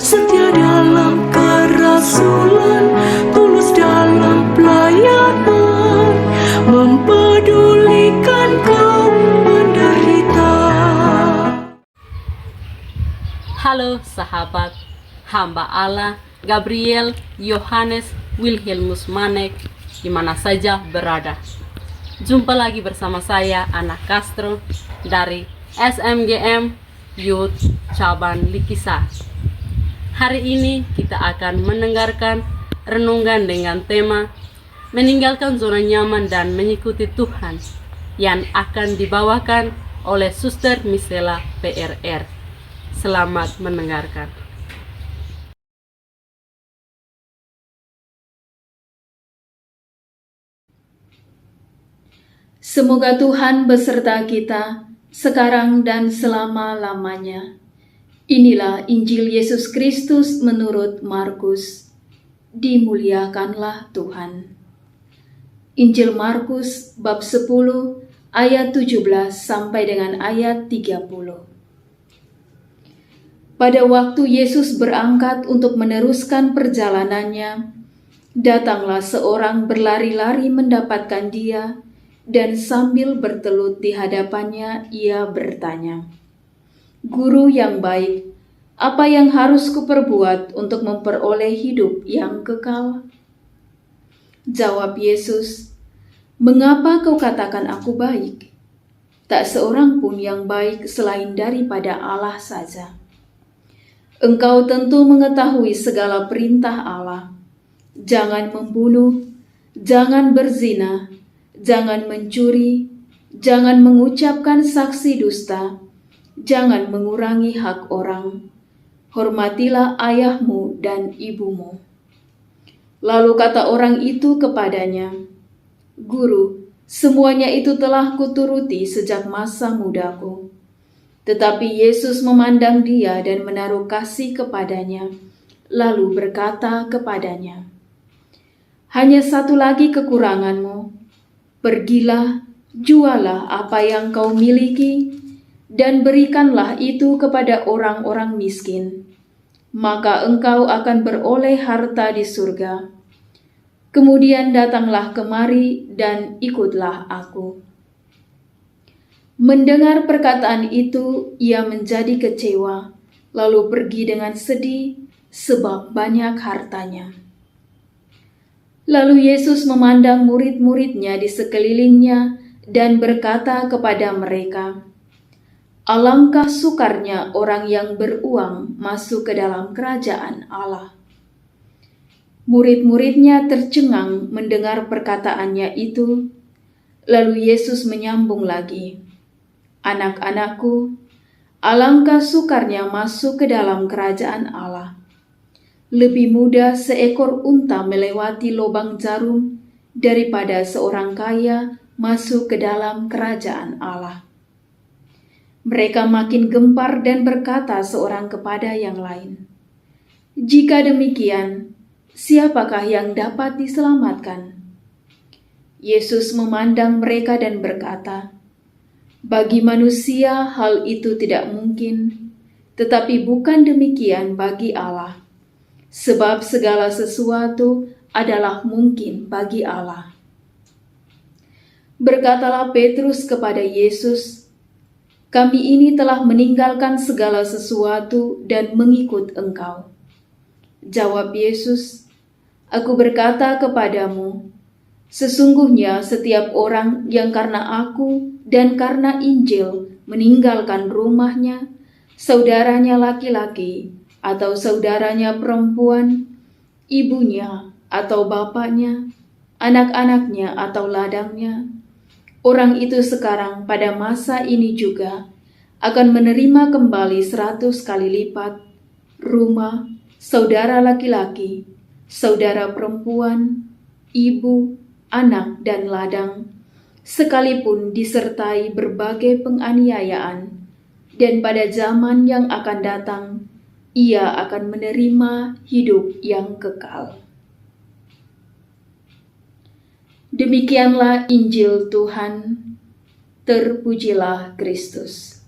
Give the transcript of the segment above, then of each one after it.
setia dalam kerasulan, tulus dalam pelayanan, mempedulikan kaum menderita. Halo sahabat, hamba Allah Gabriel Yohanes Wilhelmus Manek di mana saja berada. Jumpa lagi bersama saya Ana Castro dari SMGM Youth Cabang Likisa. Hari ini kita akan mendengarkan renungan dengan tema meninggalkan zona nyaman dan mengikuti Tuhan yang akan dibawakan oleh Suster Misela PRR. Selamat mendengarkan. Semoga Tuhan beserta kita sekarang dan selama-lamanya. Inilah Injil Yesus Kristus menurut Markus. Dimuliakanlah Tuhan. Injil Markus bab 10 ayat 17 sampai dengan ayat 30. Pada waktu Yesus berangkat untuk meneruskan perjalanannya, datanglah seorang berlari-lari mendapatkan dia, dan sambil bertelut di hadapannya ia bertanya, "Guru yang baik, apa yang harus kuperbuat untuk memperoleh hidup yang kekal?" Jawab Yesus, "Mengapa kau katakan aku baik? Tak seorang pun yang baik selain daripada Allah saja. Engkau tentu mengetahui segala perintah Allah. Jangan membunuh, jangan berzina, jangan mencuri, jangan mengucapkan saksi dusta, jangan mengurangi hak orang, hormatilah ayahmu dan ibumu." Lalu kata orang itu kepadanya, "Guru, semuanya itu telah kuturuti sejak masa mudaku." Tetapi Yesus memandang dia dan menaruh kasih kepadanya, lalu berkata kepadanya, "Hanya satu lagi kekuranganmu. Pergilah, jualah apa yang kau miliki, dan berikanlah itu kepada orang-orang miskin. Maka engkau akan beroleh harta di surga. Kemudian datanglah kemari dan ikutlah aku." Mendengar perkataan itu, ia menjadi kecewa, lalu pergi dengan sedih sebab banyak hartanya. Lalu Yesus memandang murid-muridnya di sekelilingnya dan berkata kepada mereka, "Alangkah sukarnya orang yang beruang masuk ke dalam kerajaan Allah." Murid-muridnya tercengang mendengar perkataannya itu. Lalu Yesus menyambung lagi, "Anak-anakku, alangkah sukarnya masuk ke dalam kerajaan Allah. Lebih mudah seekor unta melewati lubang jarum daripada seorang kaya masuk ke dalam kerajaan Allah." Mereka makin gempar dan berkata seorang kepada yang lain, "Jika demikian, siapakah yang dapat diselamatkan?" Yesus memandang mereka dan berkata, "Bagi manusia hal itu tidak mungkin, tetapi bukan demikian bagi Allah. Sebab segala sesuatu adalah mungkin bagi Allah." Berkatalah Petrus kepada Yesus, "Kami ini telah meninggalkan segala sesuatu dan mengikut Engkau." Jawab Yesus, "Aku berkata kepadamu, sesungguhnya setiap orang yang karena aku dan karena Injil meninggalkan rumahnya, saudaranya laki-laki atau saudaranya perempuan, ibunya atau bapaknya, anak-anaknya atau ladangnya, orang itu sekarang pada masa ini juga akan menerima kembali 100 kali lipat rumah, saudara laki-laki, saudara perempuan, ibu, anak, dan ladang, sekalipun disertai berbagai penganiayaan, dan pada zaman yang akan datang, ia akan menerima hidup yang kekal." Demikianlah Injil Tuhan. Terpujilah Kristus.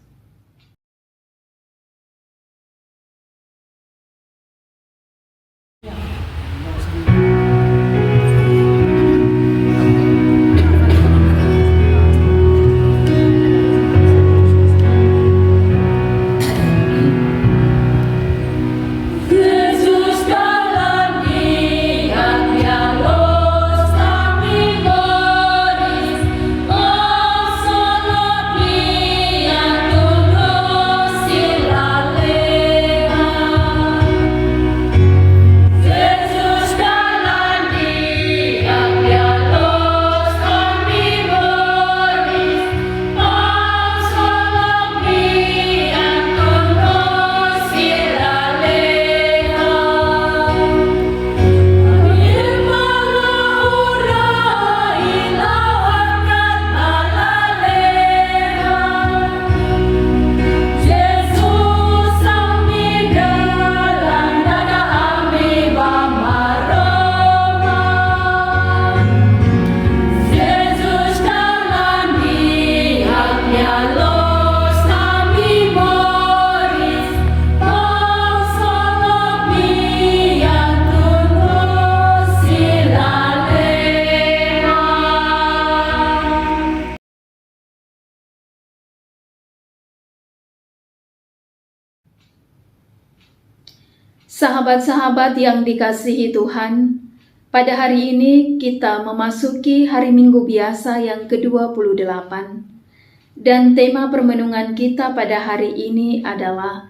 Sahabat-sahabat yang dikasihi Tuhan, pada hari ini kita memasuki hari Minggu biasa yang ke-28 dan tema permenungan kita pada hari ini adalah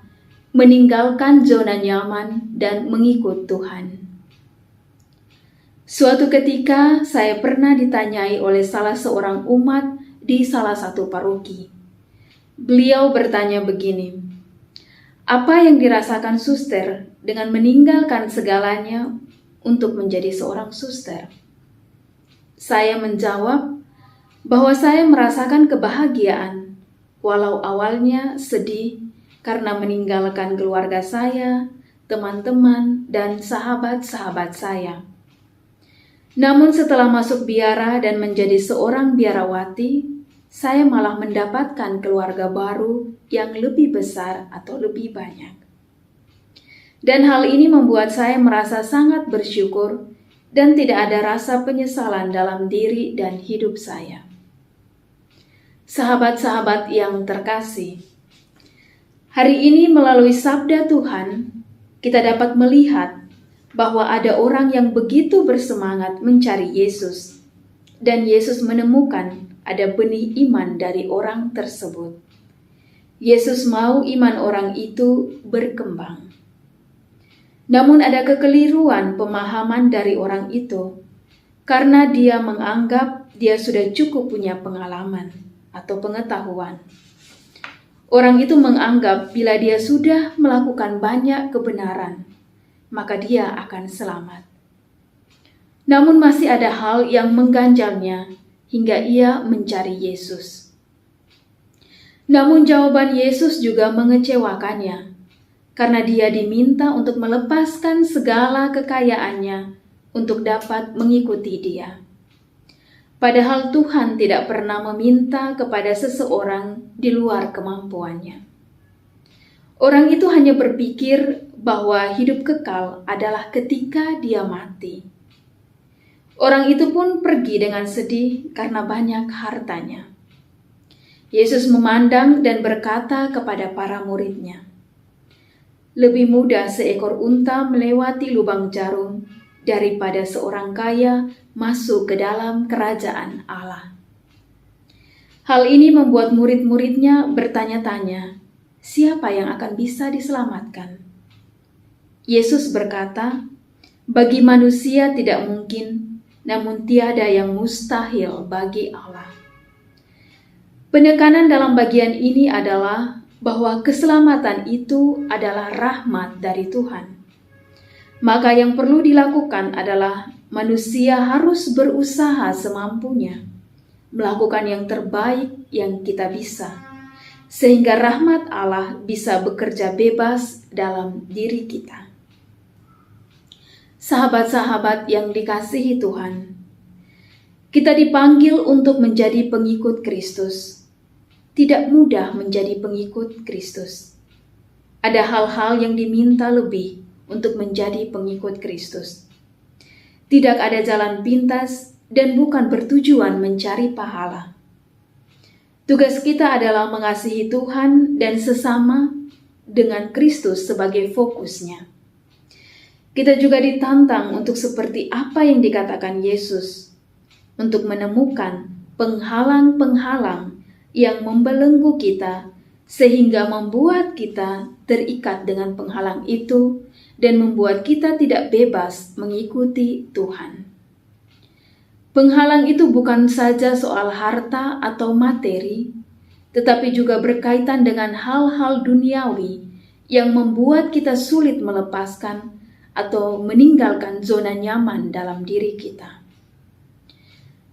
meninggalkan zona nyaman dan mengikut Tuhan. Suatu ketika saya pernah ditanyai oleh salah seorang umat di salah satu paroki. Beliau bertanya begini, apa yang dirasakan suster dengan meninggalkan segalanya untuk menjadi seorang suster? Saya menjawab bahwa saya merasakan kebahagiaan, walau awalnya sedih karena meninggalkan keluarga saya, teman-teman, dan sahabat-sahabat saya. Namun setelah masuk biara dan menjadi seorang biarawati, saya malah mendapatkan keluarga baru yang lebih besar atau lebih banyak. Dan hal ini membuat saya merasa sangat bersyukur dan tidak ada rasa penyesalan dalam diri dan hidup saya. Sahabat-sahabat yang terkasih, hari ini melalui sabda Tuhan, kita dapat melihat bahwa ada orang yang begitu bersemangat mencari Yesus, dan Yesus menemukan ada benih iman dari orang tersebut. Yesus mau iman orang itu berkembang. Namun ada kekeliruan pemahaman dari orang itu, karena dia menganggap dia sudah cukup punya pengalaman atau pengetahuan. Orang itu menganggap bila dia sudah melakukan banyak kebenaran, maka dia akan selamat. Namun masih ada hal yang mengganjalnya hingga ia mencari Yesus. Namun jawaban Yesus juga mengecewakannya, karena dia diminta untuk melepaskan segala kekayaannya untuk dapat mengikuti dia. Padahal Tuhan tidak pernah meminta kepada seseorang di luar kemampuannya. Orang itu hanya berpikir bahwa hidup kekal adalah ketika dia mati. Orang itu pun pergi dengan sedih karena banyak hartanya. Yesus memandang dan berkata kepada para muridnya, "Lebih mudah seekor unta melewati lubang jarum daripada seorang kaya masuk ke dalam kerajaan Allah." Hal ini membuat murid-muridnya bertanya-tanya, siapa yang akan bisa diselamatkan? Yesus berkata, bagi manusia tidak mungkin, namun tiada yang mustahil bagi Allah. Penekanan dalam bagian ini adalah bahwa keselamatan itu adalah rahmat dari Tuhan. Maka yang perlu dilakukan adalah manusia harus berusaha semampunya, melakukan yang terbaik yang kita bisa, sehingga rahmat Allah bisa bekerja bebas dalam diri kita. Sahabat-sahabat yang dikasihi Tuhan, kita dipanggil untuk menjadi pengikut Kristus. Tidak mudah menjadi pengikut Kristus. Ada hal-hal yang diminta lebih untuk menjadi pengikut Kristus. Tidak ada jalan pintas dan bukan bertujuan mencari pahala. Tugas kita adalah mengasihi Tuhan dan sesama dengan Kristus sebagai fokusnya. Kita juga ditantang untuk seperti apa yang dikatakan Yesus, untuk menemukan penghalang-penghalang yang membelenggu kita, sehingga membuat kita terikat dengan penghalang itu dan membuat kita tidak bebas mengikuti Tuhan. Penghalang itu bukan saja soal harta atau materi, tetapi juga berkaitan dengan hal-hal duniawi yang membuat kita sulit melepaskan atau meninggalkan zona nyaman dalam diri kita.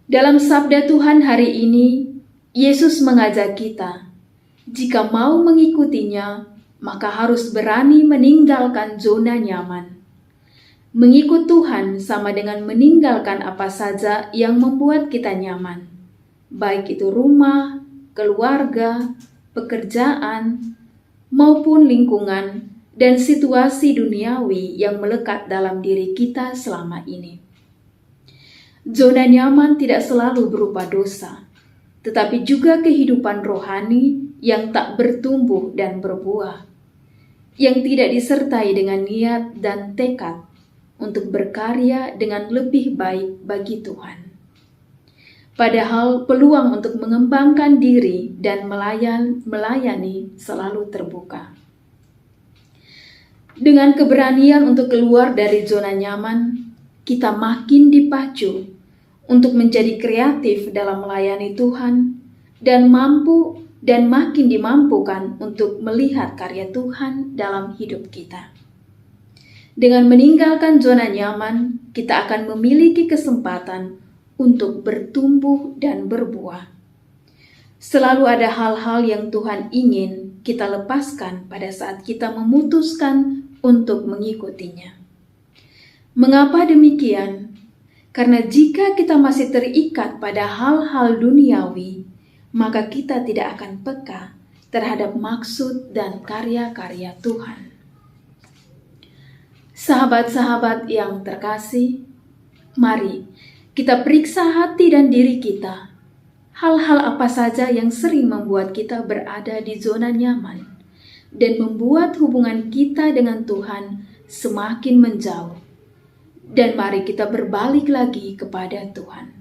Dalam sabda Tuhan hari ini, Yesus mengajak kita, jika mau mengikutinya, maka harus berani meninggalkan zona nyaman. Mengikut Tuhan sama dengan meninggalkan apa saja yang membuat kita nyaman, baik itu rumah, keluarga, pekerjaan, maupun lingkungan dan situasi duniawi yang melekat dalam diri kita selama ini. Zona nyaman tidak selalu berupa dosa, tetapi juga kehidupan rohani yang tak bertumbuh dan berbuah. yang tidak disertai dengan niat dan tekad untuk berkarya dengan lebih baik bagi Tuhan. Padahal peluang untuk mengembangkan diri dan melayani selalu terbuka. Dengan keberanian untuk keluar dari zona nyaman, kita makin dipacu untuk menjadi kreatif dalam melayani Tuhan dan makin dimampukan untuk melihat karya Tuhan dalam hidup kita. Dengan meninggalkan zona nyaman, kita akan memiliki kesempatan untuk bertumbuh dan berbuah. Selalu ada hal-hal yang Tuhan ingin kita lepaskan pada saat kita memutuskan untuk mengikutinya. Mengapa demikian? Karena jika kita masih terikat pada hal-hal duniawi, maka kita tidak akan peka terhadap maksud dan karya-karya Tuhan. Sahabat-sahabat yang terkasih, mari kita periksa hati dan diri kita. Hal-hal apa saja yang sering membuat kita berada di zona nyaman dan membuat hubungan kita dengan Tuhan semakin menjauh. Dan mari kita berbalik lagi kepada Tuhan.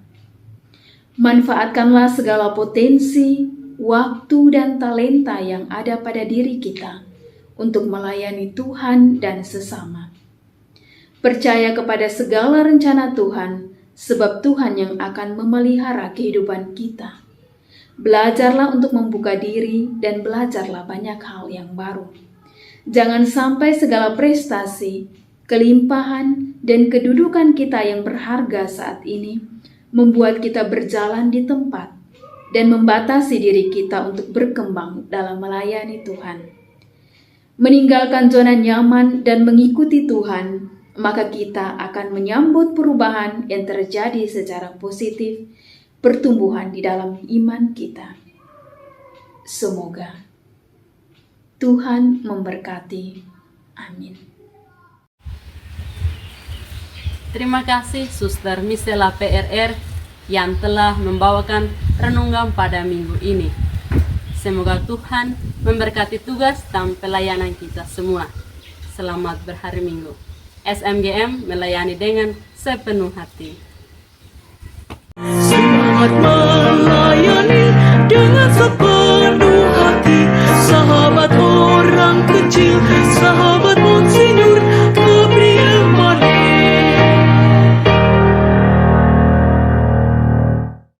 Manfaatkanlah segala potensi, waktu, dan talenta yang ada pada diri kita untuk melayani Tuhan dan sesama. Percaya kepada segala rencana Tuhan, sebab Tuhan yang akan memelihara kehidupan kita. Belajarlah untuk membuka diri dan belajarlah banyak hal yang baru. Jangan sampai segala prestasi, kelimpahan, dan kedudukan kita yang berharga saat ini membuat kita berjalan di tempat dan membatasi diri kita untuk berkembang dalam melayani Tuhan. Meninggalkan zona nyaman dan mengikuti Tuhan, maka kita akan menyambut perubahan yang terjadi secara positif, pertumbuhan di dalam iman kita. Semoga Tuhan memberkati. Amin. Terima kasih Suster Misela PRR yang telah membawakan renungan pada minggu ini. Semoga Tuhan memberkati tugas dan pelayanan kita semua. Selamat berhari Minggu. SMGM melayani dengan sepenuh hati. Semangat